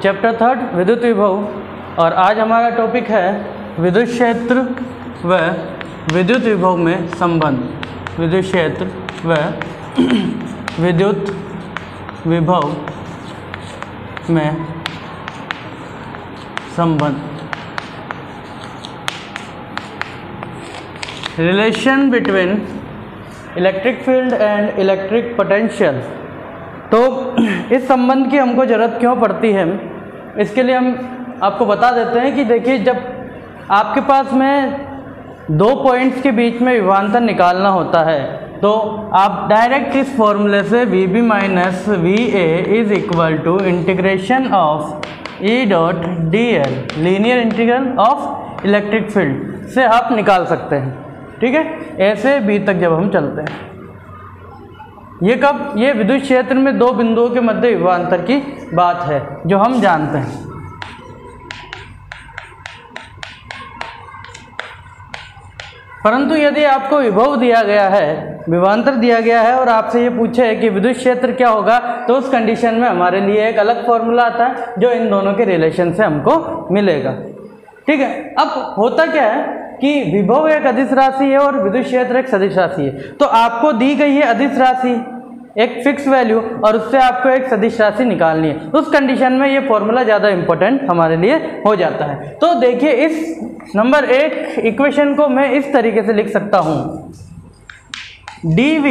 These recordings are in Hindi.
चैप्टर 3 विद्युत विभव, और आज हमारा टॉपिक है विद्युत क्षेत्र व विद्युत विभव में संबंध। विद्युत क्षेत्र व विद्युत विभव में संबंध। Relation between electric field and electric potential. तो इस संबंध की हमको ज़रूरत क्यों पड़ती है, इसके लिए हम आपको बता देते हैं कि देखिए, जब आपके पास में दो पॉइंट्स के बीच में विभवांतर निकालना होता है तो आप डायरेक्ट इस फॉर्मूले से VB minus VA is equal to integration of E dot DL, linear integral of electric field से आप निकाल सकते हैं। ठीक है, A से B तक जब हम चलते हैं, ये कब, ये विद्युत क्षेत्र में दो बिंदुओं के मध्य विभवांतर की बात है जो हम जानते हैं। परंतु यदि आपको विभव दिया गया है, विभवांतर दिया गया है और आपसे ये पूछे कि विद्युत क्षेत्र क्या होगा, तो उस कंडीशन में हमारे लिए एक अलग फॉर्मूला आता है जो इन दोनों के रिलेशन से हमको मिलेगा। ठीक है, अब होता क्या है कि विभव एक अदिश राशि है और विद्युत क्षेत्र एक सदिश राशि है। तो आपको दी गई है अदिश राशि, एक फिक्स वैल्यू, और उससे आपको एक सदिश राशि निकालनी है। उस कंडीशन में ये फॉर्मूला ज़्यादा इंपॉर्टेंट हमारे लिए हो जाता है। तो देखिए, इस नंबर 1 इक्वेशन को मैं इस तरीके से लिख सकता हूँ, dV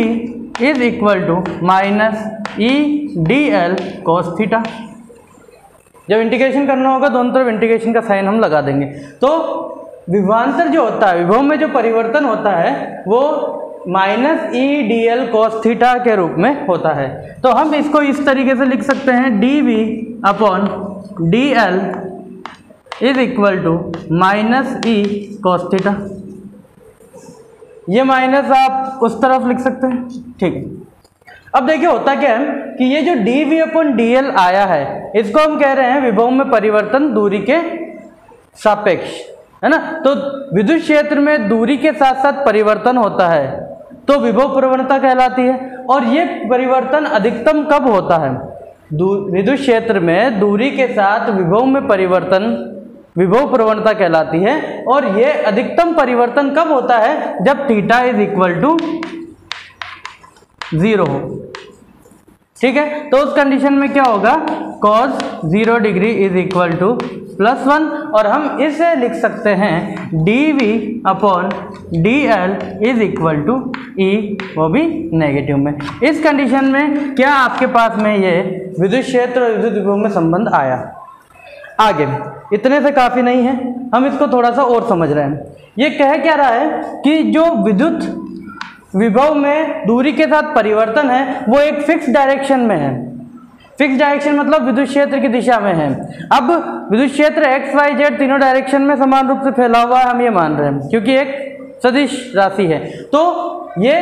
is equal to minus EdL cos theta. जब इंटीग्रेशन करना होगा दोनों तरफ इंटीग्रेशन का साइन हम लगा देंगे। तो विभवांतर जो होता है, विभव में जो परिवर्तन होता है वो माइनस EdL cos थीटा के रूप में होता है। तो हम इसको इस तरीके से लिख सकते हैं, dV upon DL is equal to minus E cos theta. ये माइनस आप उस तरफ लिख सकते हैं। ठीक है, अब देखिए होता क्या है कि ये जो dV अपॉन DL आया है, इसको हम कह रहे हैं विभव में परिवर्तन दूरी के सापेक्ष, है ना। तो विद्युत क्षेत्र में दूरी के साथ साथ परिवर्तन होता है तो विभव प्रवणता कहलाती है। और ये परिवर्तन अधिकतम कब होता है? विद्युत क्षेत्र में दूरी के साथ विभव में परिवर्तन विभव प्रवणता कहलाती है। और ये अधिकतम परिवर्तन कब होता है? जब थीटा इज इक्वल टू 0 हो। ठीक है, तो उस कंडीशन में क्या होगा, cos 0 degree is equal to +1, और हम इसे लिख सकते हैं dV upon DL is equal to E, वो भी नेगेटिव में। इस कंडीशन में क्या आपके पास में ये विद्युत क्षेत्र और विद्युत विभव में संबंध आया। आगे इतने से काफ़ी नहीं है, हम इसको थोड़ा सा और समझ रहे हैं। ये कह क्या रहा है कि जो विद्युत विभव में दूरी के साथ परिवर्तन है वो एक फिक्स डायरेक्शन में है। फिक्स डायरेक्शन मतलब विद्युत क्षेत्र की दिशा में है। अब विद्युत क्षेत्र x, y, z तीनों डायरेक्शन में समान रूप से फैला हुआ है, हम ये मान रहे हैं क्योंकि एक सदिश राशि है। तो ये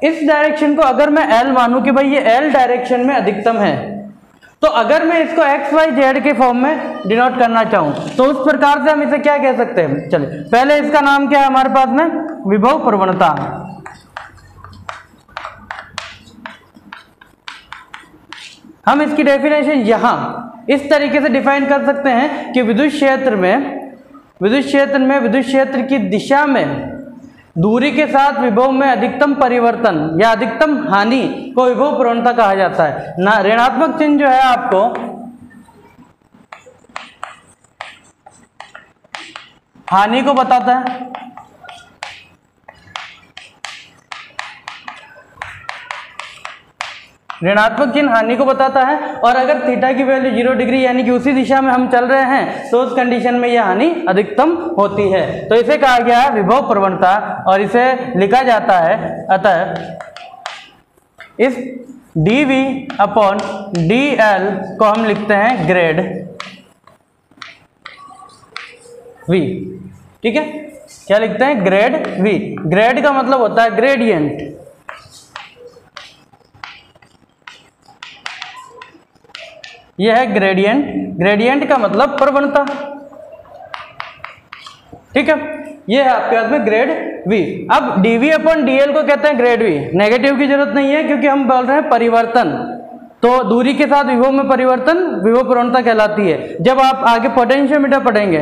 इस डायरेक्शन को अगर मैं L मानूं कि भाई ये L डायरेक्शन में अधिकतम है, तो अगर मैं इसको x, y, z के फॉर्म में डिनोट करना चाहूँ तो उस प्रकार से हम इसे क्या कह सकते हैं। चलिए, पहले इसका नाम क्या है हमारे पास में, विभव प्रवणता। हम इसकी डेफिनेशन यहाँ इस तरीके से डिफाइन कर सकते हैं कि विद्युत क्षेत्र में विद्युत क्षेत्र की दिशा में दूरी के साथ विभव में अधिकतम परिवर्तन या अधिकतम हानि को विभव प्रवणता कहा जाता है ना। ऋणात्मक चिन्ह जो है आपको हानि को बताता है, ऋणात्मक चिन्ह हानि को बताता है। और अगर थीटा की वैल्यू 0 डिग्री यानी कि उसी दिशा में हम चल रहे हैं तो उस कंडीशन में यह हानि अधिकतम होती है। तो इसे कहा गया है विभव प्रवणता और इसे लिखा जाता है, अतः इस dV अपॉन DL को हम लिखते हैं ग्रेड V। ठीक है, क्या लिखते हैं, ग्रेड V। ग्रेड का मतलब होता है ग्रेडियंट। यह है ग्रेडियंट, ग्रेडियंट का मतलब प्रवणता। ठीक है, ये है आपके पास में ग्रेड V। अब dV अपॉन DL को कहते हैं ग्रेड V। नेगेटिव की जरूरत नहीं है क्योंकि हम बोल रहे हैं परिवर्तन। तो दूरी के साथ विभव में परिवर्तन विभव प्रवणता कहलाती है। जब आप आगे पोटेंशियोमीटर पढ़ेंगे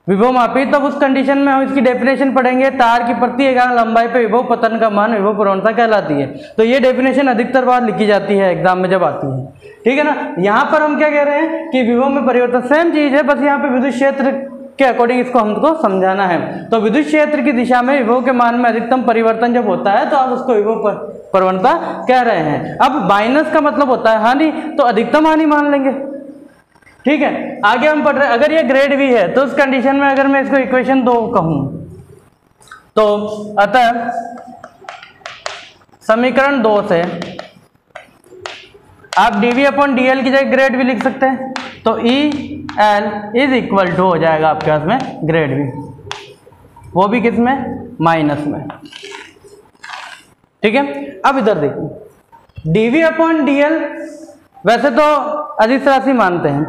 विभव मापी, तब उस कंडीशन में हम इसकी डेफिनेशन पढ़ेंगे। तार की प्रति इकाई लंबाई पे विभव पतन का मान विभव प्रवणता कहलाती है। तो ये डेफिनेशन अधिकतर बार लिखी जाती है एग्जाम में जब आती है, ठीक है ना। यहाँ पर हम क्या कह रहे हैं कि विभव में परिवर्तन सेम चीज है, बस यहाँ पे विद्युत क्षेत्र के अकॉर्डिंग इसको हमको समझाना है। तो विद्युत क्षेत्र की दिशा में विभव के मान में अधिकतम परिवर्तन जब होता है तो आप उसको विभव प्रवणता कह रहे हैं। अब माइनस का मतलब होता है हानि, तो अधिकतम हानि मान लेंगे, ठीक है। आगे हम पढ़ रहे हैं, अगर ये ग्रेड V है तो उस कंडीशन में अगर मैं इसको इक्वेशन 2 कहूं तो अतः समीकरण 2 से आप dV/dl की जगह ग्रेड V लिख सकते हैं। तो EL इज इक्वल टू हो जाएगा आपके पास में ग्रेड V, वो भी किस में, माइनस में, ठीक है। अब इधर देखिए dV/dl वैसे तो अदिश राशि मानते हैं,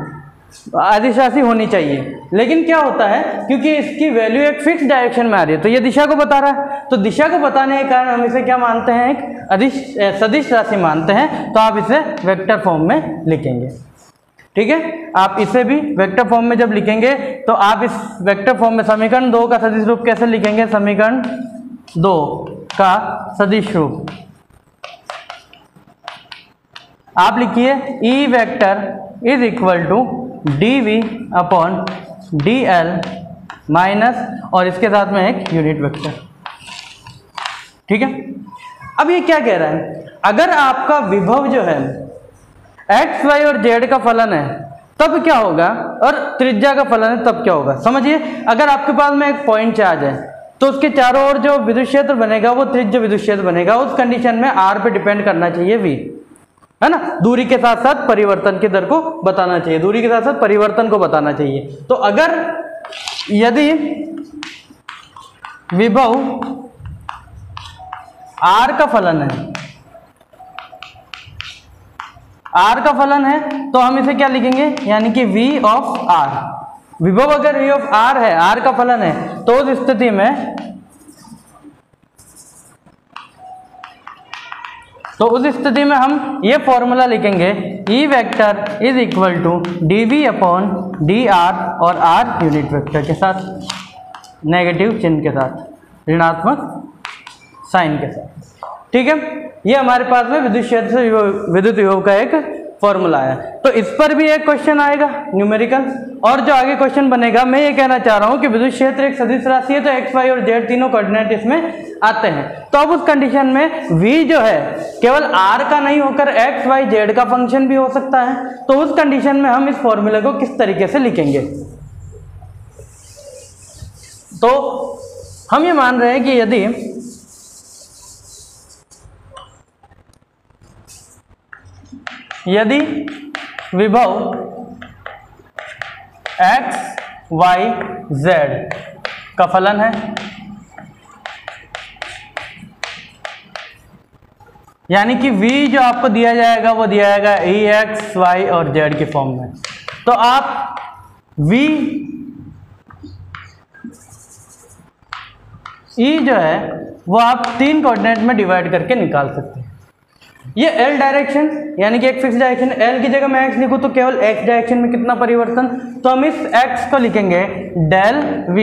अदिश राशि होनी चाहिए, लेकिन क्या होता है क्योंकि इसकी वैल्यू एक फिक्स डायरेक्शन में आ रही है तो ये दिशा को बता रहा है, तो दिशा को बताने के कारण हम इसे क्या मानते हैं, एक अदिश सदिश राशि मानते हैं। तो आप इसे वेक्टर फॉर्म में लिखेंगे, ठीक है। आप इसे भी वेक्टर फॉर्म में जब लिखेंगे तो आप इस वेक्टर फॉर्म में समीकरण 2 का सदिश रूप कैसे लिखेंगे, समीकरण 2 का सदिश रूप आप लिखिए E vector is equal to dV/dl minus और इसके साथ में एक यूनिट वेक्टर, ठीक है। अब ये क्या कह रहा है, अगर आपका विभव जो है x, y और z का फलन है तब क्या होगा, और त्रिज्या का फलन है तब क्या होगा। समझिए, अगर आपके पास में एक पॉइंट चार्ज है तो उसके चारों ओर जो विद्युत क्षेत्र बनेगा वो त्रिज्य विद्युत क्षेत्र बनेगा। उस कंडीशन में r पे डिपेंड करना चाहिए v, है ना। दूरी के साथ साथ परिवर्तन की दर को बताना चाहिए, दूरी के साथ साथ परिवर्तन को बताना चाहिए। तो अगर यदि विभव r का फलन है, r का फलन है तो हम इसे क्या लिखेंगे, यानी कि v ऑफ r। विभव अगर v ऑफ r है, r का फलन है, तो उस स्थिति में हम ये फॉर्मूला लिखेंगे E vector is equal to dV/dr और r यूनिट वेक्टर के साथ, नेगेटिव चिन्ह के साथ, ऋणात्मक साइन के साथ, ठीक है। ये हमारे पास में विद्युत क्षेत्र से विद्युत विभव का एक फॉर्मूला है। तो इस पर भी एक क्वेश्चन आएगा न्यूमेरिकल, और जो आगे क्वेश्चन बनेगा मैं ये कहना चाह रहा हूँ कि विद्युत क्षेत्र एक सदिश राशि है तो x, y और z तीनों कोऑर्डिनेट इसमें आते हैं। तो अब उस कंडीशन में v जो है केवल r का नहीं होकर x, y, z का फंक्शन भी हो सकता है। तो उस कंडीशन में हम इस फॉर्मूले को किस तरीके से लिखेंगे, तो हम ये मान रहे हैं कि यदि विभव x, y, z का फलन है, यानी कि v जो आपको दिया जाएगा वो दिया जाएगा x, y और z के फॉर्म में, तो आप v E जो है वो आप 3 कोऑर्डिनेट में डिवाइड करके निकाल सकते हैं। ये L डायरेक्शन यानी कि एक फिक्स डायरेक्शन, L की जगह मैं x लिखूं तो केवल x डायरेक्शन में कितना परिवर्तन, तो हम इस x को लिखेंगे del v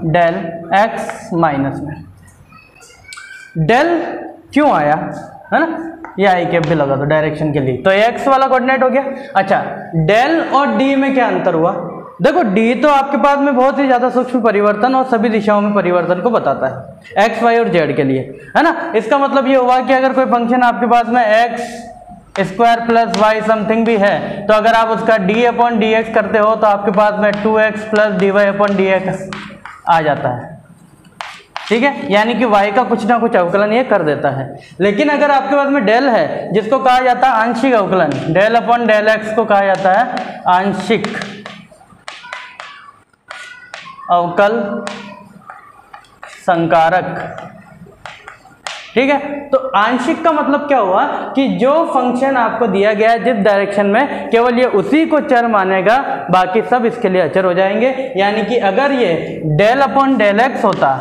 del x minus में। डेल क्यों आया, है ना, ये आई कैप भी लगा दो डायरेक्शन के लिए, तो x वाला कोऑर्डिनेट हो गया। अच्छा, डेल और d में क्या अंतर हुआ, देखो d तो आपके पास में बहुत ही ज्यादा सूक्ष्म परिवर्तन और सभी दिशाओं में परिवर्तन को बताता है x, y और z के लिए, है ना। इसका मतलब ये हुआ कि अगर कोई फंक्शन आपके पास में x square plus Y something भी है तो अगर आप उसका d/dx करते हो तो आपके पास में 2x प्लस dy/dx आ जाता है, ठीक है, यानी कि y का कुछ ना कुछ अवकलन ये कर देता है। लेकिन अगर आपके पास में डेल है जिसको कहा जाता है आंशिक अवकलन, del/del x को कहा जाता है आंशिक अवकल संकारक, ठीक है। तो आंशिक का मतलब क्या हुआ कि जो फंक्शन आपको दिया गया है जिस डायरेक्शन में केवल ये उसी को चर मानेगा, बाकी सब इसके लिए अचर हो जाएंगे। यानी कि अगर ये del/del x होता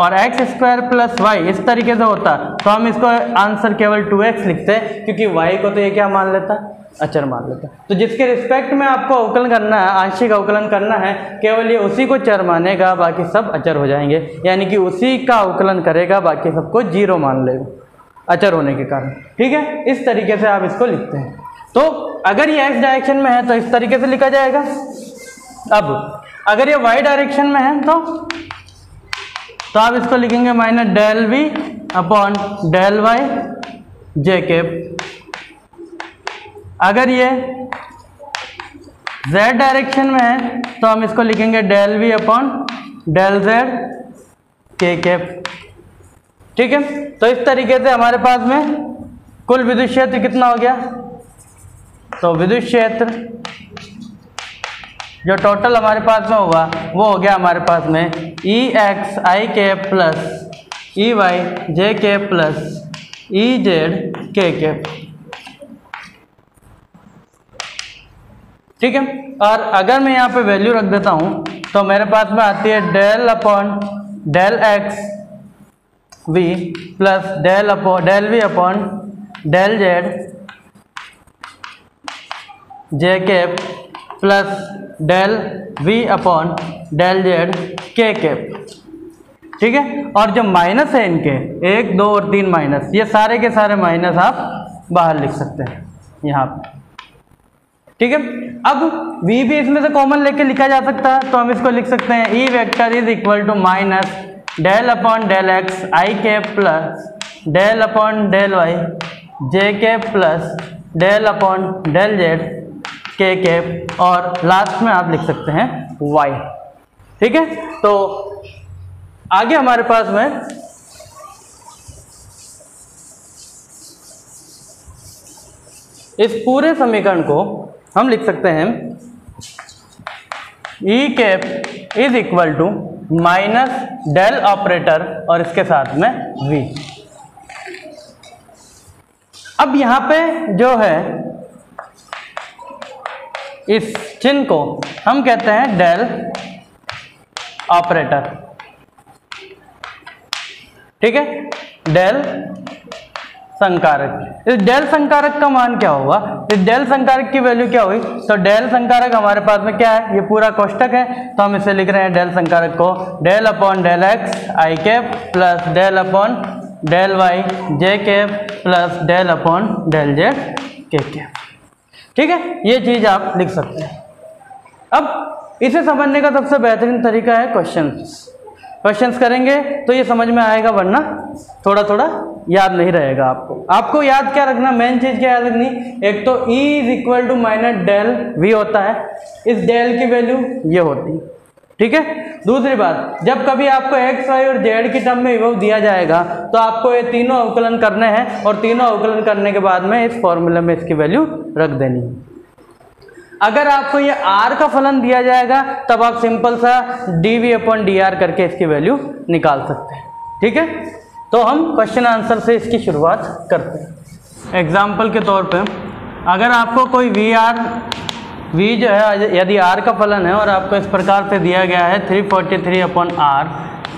और एक्स स्क्वायर प्लस वाई इस तरीके से होता तो हम इसको आंसर केवल 2x लिखते, क्योंकि y को तो ये क्या मान लेता, अचर मान लेता। तो जिसके रिस्पेक्ट में आपको अवकलन करना है, आंशिक अवकलन करना है, केवल ये उसी को चर मानेगा, बाकी सब अचर हो जाएंगे, यानी कि उसी का अवकलन करेगा, बाकी सबको 0 मान लेगा अचर होने के कारण। ठीक है, इस तरीके से आप इसको लिखते हैं। तो अगर ये x डायरेक्शन में है तो इस तरीके से लिखा जाएगा। अब अगर ये y डायरेक्शन में है तो आप इसको लिखेंगे minus del V upon del Y J cap. अगर ये z डायरेक्शन में है तो हम इसको लिखेंगे del V upon del Z K cap. ठीक है, तो इस तरीके से हमारे पास में कुल विद्युत क्षेत्र कितना हो गया, तो विद्युत क्षेत्र जो टोटल हमारे पास में होगा वो हो गया हमारे पास में ई x I cap plus E Y J cap plus E Z K cap. ठीक है, और अगर मैं यहाँ पे वैल्यू रख देता हूँ तो मेरे पास में आती है del upon del X V plus del V upon del Z J cap plus del V upon del Z K cap. ठीक है, और जो माइनस है इनके 1 2 और 3 माइनस, ये सारे के सारे माइनस आप बाहर लिख सकते हैं यहाँ पे। ठीक है, अब v भी इसमें से कॉमन लेके लिखा जा सकता है, तो हम इसको लिख सकते हैं E vector is equal to minus del upon del X I cap plus del upon del Y J cap plus del upon del Z K cap, और लास्ट में आप लिख सकते हैं y। ठीक है, तो आगे हमारे पास में इस पूरे समीकरण को हम लिख सकते हैं e cap is equal to minus del operator और इसके साथ में v। अब यहां पे जो है इस चिन्ह को हम कहते हैं डेल ऑपरेटर। ठीक है, डेल संकारक। इस डेल संकारक का मान क्या होगा, इस डेल संकारक की वैल्यू क्या हुई, तो डेल संकारक हमारे पास में क्या है, ये पूरा कोष्टक है, तो हम इसे लिख रहे हैं डेल संकारक को del upon del X I cap plus del upon del Y J cap plus del upon del Z K cap. ठीक है, ये चीज आप लिख सकते हैं। अब इसे समझने का सबसे बेहतरीन तरीका है क्वेश्चंस करेंगे तो ये समझ में आएगा, वरना थोड़ा थोड़ा याद नहीं रहेगा। आपको याद क्या रखना, मेन चीज क्या याद रखनी, एक तो E is equal to minus del V होता है, इस डेल की वैल्यू ये होती है। ठीक है, दूसरी बात, जब कभी आपको x y और z की टर्म में विभव दिया जाएगा तो आपको ये तीनों अवकलन करने हैं, और तीनों अवकलन करने के बाद में इस फॉर्मूले में इसकी वैल्यू रख देनी है। अगर आपको ये r का फलन दिया जाएगा तब आप सिंपल सा dv अपॉन dr करके इसकी वैल्यू निकाल सकते हैं। ठीक है, तो हम क्वेश्चन आंसर से इसकी शुरुआत करते हैं। एग्जाम्पल के तौर पे अगर आपको कोई v जो है यदि r का फलन है और आपको इस प्रकार से दिया गया है 343 अपॉन r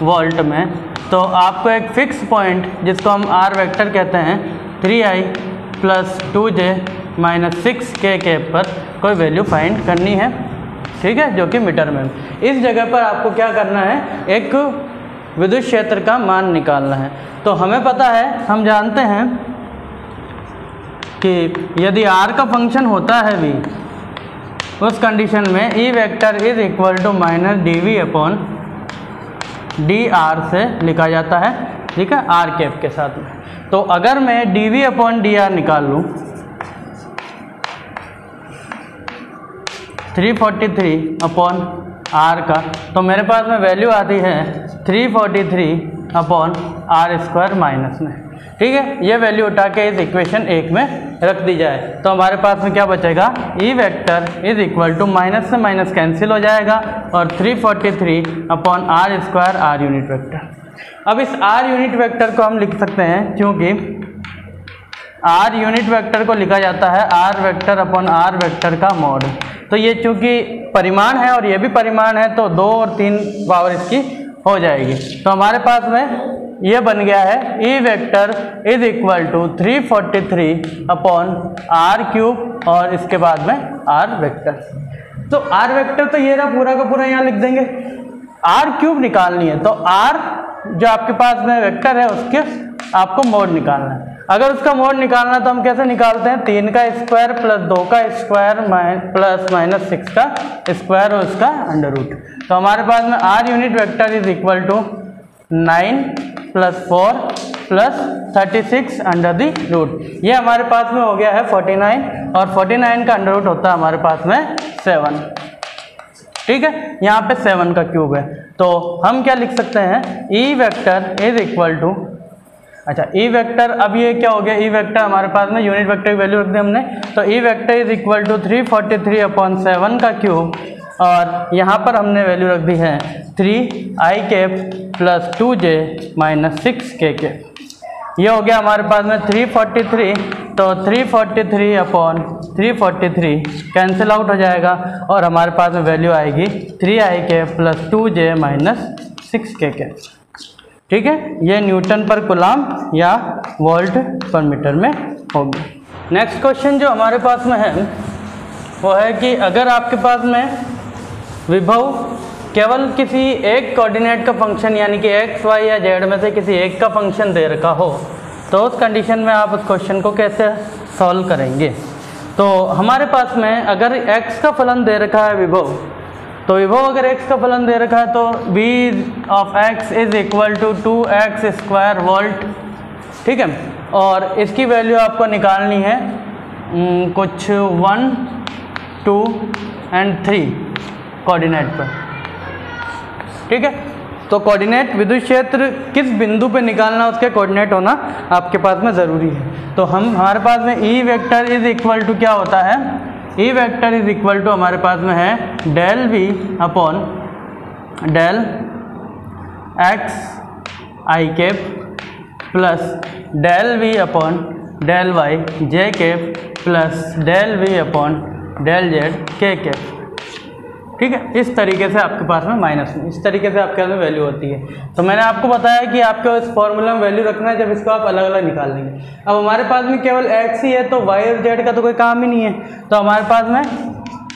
वोल्ट में, तो आपको एक फिक्स पॉइंट जिसको हम r वेक्टर कहते हैं 3i plus 2j minus 6k cap पर कोई वैल्यू फाइंड करनी है। ठीक है, जो कि मीटर में, इस जगह पर आपको क्या करना है, एक विद्युत क्षेत्र का मान निकालना है। तो हमें पता है, हम जानते हैं कि यदि r का फंक्शन होता है v, उस कंडीशन में E vector is equal to minus dv upon dr से लिखा जाता है। ठीक है, r कैप के साथ में। तो अगर मैं dv अपॉन dr निकाल लूँ 343 अपॉन r का, तो मेरे पास में वैल्यू आती है 343 अपॉन r स्क्वायर माइनस में। ठीक है, ये वैल्यू उठा के इस इक्वेशन 1 में रख दी जाए तो हमारे पास में क्या बचेगा, E vector is equal to minus से माइनस कैंसिल हो जाएगा और 343 अपॉन r square r unit vector. अब इस r यूनिट वेक्टर को हम लिख सकते हैं, क्योंकि r यूनिट वेक्टर को लिखा जाता है r vector upon r vector का मॉड। तो ये चूंकि परिमाण है और ये भी परिमाण है, तो 2 और 3 पावर इसकी हो जाएगी। तो हमारे पास में ये बन गया है E vector is equal to 343 upon R cube और इसके बाद में आर वेक्टर। तो आर वेक्टर तो ये रहा, पूरा का पूरा यहाँ लिख देंगे। आर क्यूब निकालनी है तो आर जो आपके पास में वेक्टर है उसके आपको मोड निकालना है। अगर उसका मोड निकालना है तो हम कैसे निकालते हैं, 3 का स्क्वायर प्लस 2 का स्क्वायर प्लस माइनस 6 का स्क्वायर और उसका अंडर रूट। तो हमारे पास में R unit vector is equal to 9 plus 4 plus 36 under the root. ये हमारे पास में हो गया है 49 और 49 का अंडर रूट होता है हमारे पास में 7। ठीक है, यहाँ पे 7 का क्यूब है। तो हम क्या लिख सकते हैं, E vector is equal to, अच्छा ई वेक्टर, अब ये क्या हो गया, ई वेक्टर हमारे पास में यूनिट वेक्टर की वैल्यू रख दी हमने। तो E vector is equal to 343 upon 7 का क्यूब और यहाँ पर हमने वैल्यू रख दी है 3i cap plus 2j minus 6k cap. ये हो गया हमारे पास में 343, तो 343 अपॉन 343 कैंसिल आउट हो जाएगा और हमारे पास में वैल्यू आएगी 3i cap plus 2j minus 6k cap. ठीक है, ये न्यूटन पर कूलम या वोल्ट पर मीटर में होगी। नेक्स्ट क्वेश्चन जो हमारे पास में है वो है कि अगर आपके पास में विभव केवल किसी एक कोऑर्डिनेट का फंक्शन यानी कि x, y या z में से किसी एक का फंक्शन दे रखा हो तो उस कंडीशन में आप उस क्वेश्चन को कैसे सॉल्व करेंगे। तो हमारे पास में अगर x का फलन दे रखा है विभव, तो विभव अगर x का फलन दे रखा है तो v of x is equal to 2x square volt. ठीक है, और इसकी वैल्यू आपको निकालनी है कुछ 1, 2 एंड 3 कोऑर्डिनेट पर। ठीक है, तो कोऑर्डिनेट विद्युत क्षेत्र किस बिंदु पे निकालना उसके कोऑर्डिनेट होना आपके पास में ज़रूरी है। तो हमारे पास में E vector is equal to क्या होता है, E vector is equal to हमारे पास में है del V upon del X I cap plus del V upon del Y J cap plus del V upon del Z K cap. ठीक है, इस तरीके से आपके पास में माइनस में इस तरीके से आपके पास में वैल्यू होती है। तो मैंने आपको बताया कि आपको इस फॉर्मूला में वैल्यू रखना है जब इसको आप अलग अलग निकाल लेंगे। अब हमारे पास में केवल x ही है तो y और z का तो कोई काम ही नहीं है। तो हमारे पास में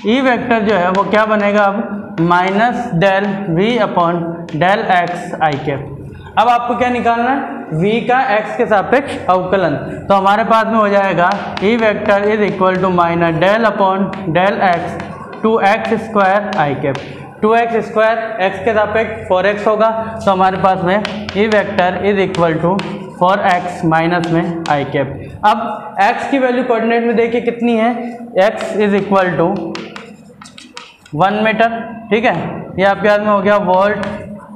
ई वेक्टर जो है वो क्या बनेगा अब, minus del v upon del X I cap. अब आपको क्या निकालना है, v का x के सापेक्ष अवकलन। तो हमारे पास में हो जाएगा E vector is equal to minus del upon del X 2x square I cap. 2x square x के सापेक्ष 4x होगा। तो हमारे पास में E vector is equal to 4x minus में आई कैप। अब x की वैल्यू कोऑर्डिनेट में देखिए कितनी है, x is equal to 1 metre. ठीक है, ये आपके हाथ में हो गया वोल्ट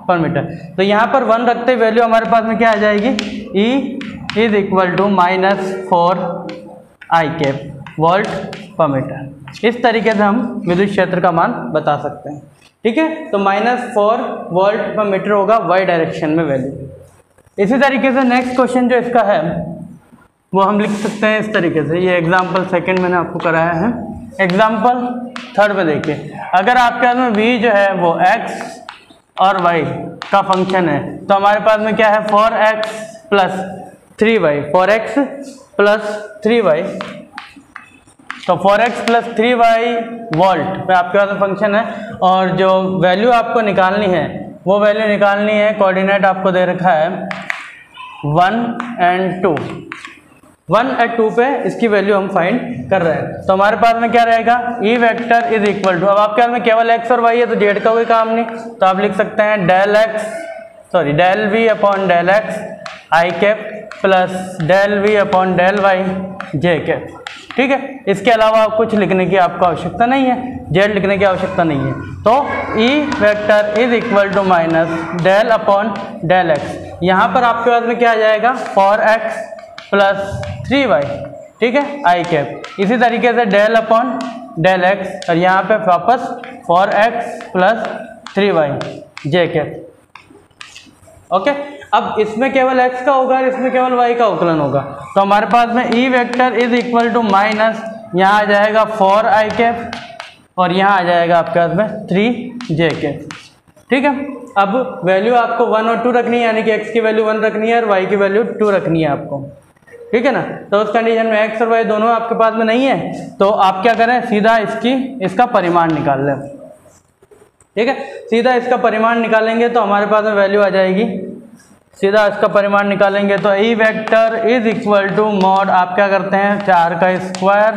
पर मीटर। तो यहाँ पर 1 रखते वैल्यू हमारे पास में क्या आ जाएगी, E is equal to minus 4 I cap volt per metre. इस तरीके से हम विद्युत क्षेत्र का मान बता सकते हैं। ठीक है, तो -4 वोल्ट पर मीटर होगा y डायरेक्शन में वैल्यू। इसी तरीके से नेक्स्ट क्वेश्चन जो इसका है वो हम लिख सकते हैं इस तरीके से। ये एग्जाम्पल सेकंड मैंने आपको कराया है। एग्जाम्पल थर्ड में देखिए, अगर आपके पास में v जो है वो x और y का फंक्शन है तो हमारे पास में क्या है 4x plus 3y, 4x plus 3y। तो 4x प्लस 3y वोल्ट पे आपके पास फंक्शन है और जो वैल्यू आपको निकालनी है वो वैल्यू निकालनी है, कोऑर्डिनेट आपको दे रखा है 1 एंड 2। 1 और 2 पे इसकी वैल्यू हम फाइंड कर रहे हैं। तो हमारे पास में क्या रहेगा, E vector is equal to, अब आपके पास में केवल x और y है तो z का कोई काम नहीं, तो आप लिख सकते हैं del v upon del X I cap plus del v upon del Y J cap. ठीक है, इसके अलावा कुछ लिखने की आपको आवश्यकता नहीं है, z लिखने की आवश्यकता नहीं है। तो E vector is equal to minus del upon del X. यहाँ पर आपके पास में क्या आ जाएगा 4x प्लस 3y। ठीक है, आई कैप। इसी तरीके से डेल अपॉन डेल एक्स और यहाँ पे वापस 4x प्लस 3y जे कैप। ओके, अब इसमें केवल x का होगा और इसमें केवल y का अवकलन होगा। तो हमारे पास में E vector is equal to minus, यहाँ आ जाएगा 4i कैप और यहाँ आ जाएगा आपके पास में 3j कैप। ठीक है। अब वैल्यू आपको 1 और 2 रखनी है, यानी कि x की वैल्यू 1 रखनी है और y की वैल्यू 2 रखनी है आपको, ठीक है ना। तो उस कंडीशन में x और y दोनों आपके पास में नहीं है, तो आप क्या करें, सीधा इसका परिमाण निकाल लें, ठीक है। सीधा इसका परिमाण निकालेंगे तो हमारे पास में वैल्यू आ जाएगी, सीधा इसका परिमाण निकालेंगे तो E vector is equal to mod, आप क्या करते हैं 4 का स्क्वायर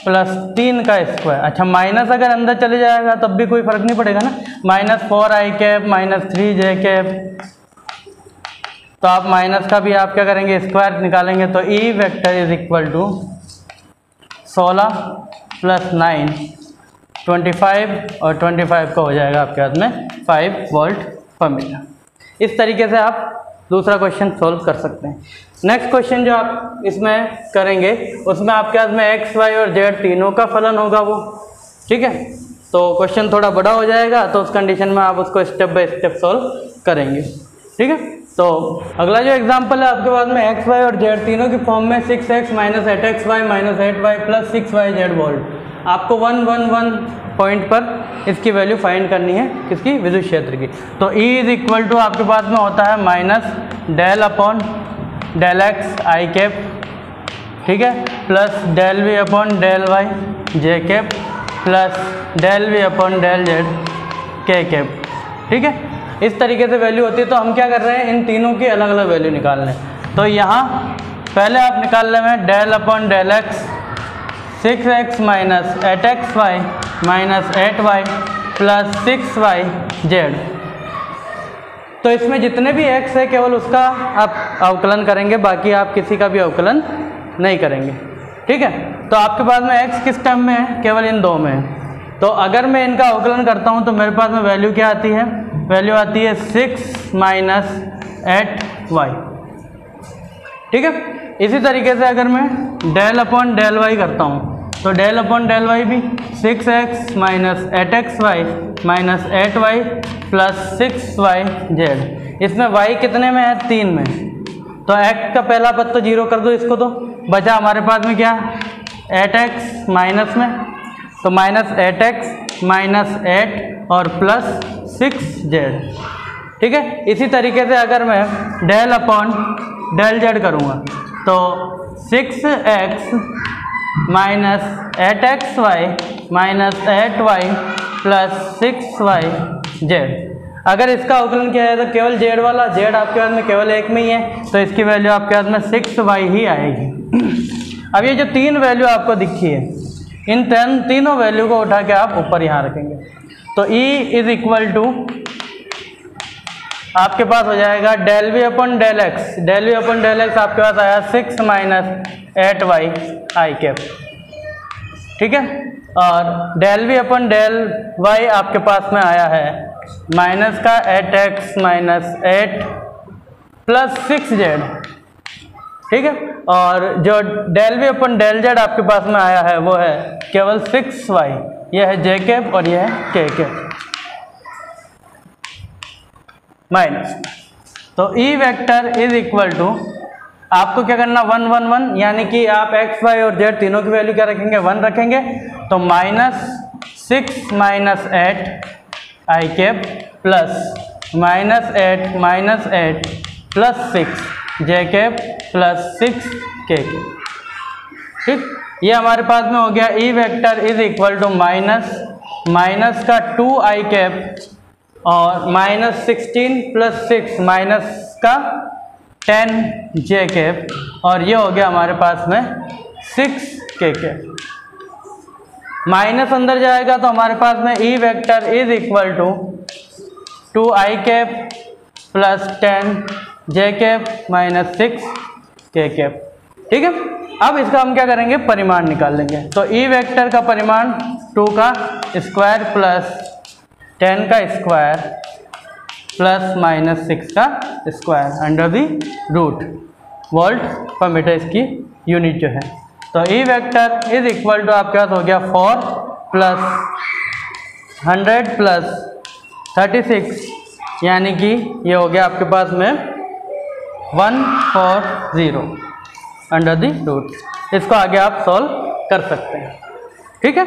प्लस 3 का स्क्वायर, अच्छा माइनस अगर अंदर चले जाएगा तब भी कोई फर्क नहीं पड़ेगा ना, -4i कैप -3j कैप, तो आप माइनस का भी आप क्या करेंगे स्क्वायर निकालेंगे तो E vector is equal to 16 + 9 25 और 25 का हो जाएगा आपके हाथ में 5 वोल्ट पर मीटर। इस तरीके से आप दूसरा क्वेश्चन सोल्व कर सकते हैं। नेक्स्ट क्वेश्चन जो आप इसमें करेंगे उसमें आपके हाथ में x, y और z तीनों का फलन होगा वो, ठीक है। तो क्वेश्चन थोड़ा बड़ा हो जाएगा, तो उस कंडीशन में आप उसको स्टेप बाय स्टेप सोल्व करेंगे, ठीक है। तो अगला जो एग्जांपल है आपके पास में x, y और z तीनों की फॉर्म में 6x - 8xy - 8y + 6yz volt, आपको 1 1 1 पॉइंट पर इसकी वैल्यू फाइंड करनी है, किसकी, विद्युत क्षेत्र की। तो E = आपके पास में होता है -del/del x i कैप, ठीक है, plus del/del y j cap plus del/del z k cap, ठीक है। इस तरीके से वैल्यू होती है। तो हम क्या कर रहे हैं, इन तीनों की अलग अलग वैल्यू निकाल रहे हैं। तो यहाँ पहले आप निकाल रहे हैं del/del x 6x - 8xy - 8y + 6yz, तो इसमें जितने भी x है केवल उसका आप अवकलन करेंगे, बाकी आप किसी का भी अवकलन नहीं करेंगे, ठीक है। तो आपके पास में x किस टर्म में है, केवल इन दो में है। तो अगर मैं इनका अवकलन करता हूँ तो मेरे पास में वैल्यू क्या आती है, वैल्यू आती है 6 - 8y, ठीक है। इसी तरीके से अगर मैं del/del y करता हूँ तो del/del y भी 6x - 8xy - 8y + 6yz, इसमें y कितने में है, 3 में, तो x का पहला पद तो 0 कर दो इसको, तो बचा हमारे पास में क्या, 8x माइनस में, तो -8x - 8 और +6z, ठीक है। इसी तरीके से अगर मैं del/del z करूँगा तो 6x - 8xy - 8y + 6yz, अगर इसका अवकलन किया जाए तो केवल z वाला, z आपके पास में केवल एक में ही है, तो इसकी वैल्यू आपके पास में 6y ही आएगी। अब ये जो 3 वैल्यू आपको दिखी है, इन तीनों वैल्यू को उठा के आप ऊपर यहाँ रखेंगे, तो E = आपके पास हो जाएगा del/del x, del/del x आपके पास आया 6 - 8y i कैप, ठीक है, और del/del y आपके पास में आया है -8x - 8 + 6z, ठीक है, और जो del/del z आपके पास में आया है वो है केवल 6y, यह है j कैप और यह है k कैप माइनस। तो E vector is equal to, आपको क्या करना, 1 1 1, यानी कि आप x, y और z तीनों की वैल्यू क्या रखेंगे, 1 रखेंगे, तो -6 - 8 i cap plus -8 - 8 + 6 j cap plus 6 k cap, ठीक। ये हमारे पास में हो गया E vector is equal to minus का 2i कैप और -16 + 6 माइनस का 10 j कैप, और ये हो गया हमारे पास में 6 k कैप। माइनस अंदर जाएगा तो हमारे पास में E vector is equal to 2i cap plus 10 j cap - 6 k cap, ठीक है। अब इसका हम क्या करेंगे, परिमाण निकाल लेंगे। तो E वेक्टर का परिमाण 2 का स्क्वायर प्लस 10 का स्क्वायर प्लस -6 का square under the root volt per metre, इसकी यूनिट जो है। तो E vector is equal to आपके पास हो गया 4 + 100 + 36, यानी कि ये हो गया आपके पास में 140 अंडर दी रूट। इसको आगे आप सॉल्व कर सकते हैं, ठीक है।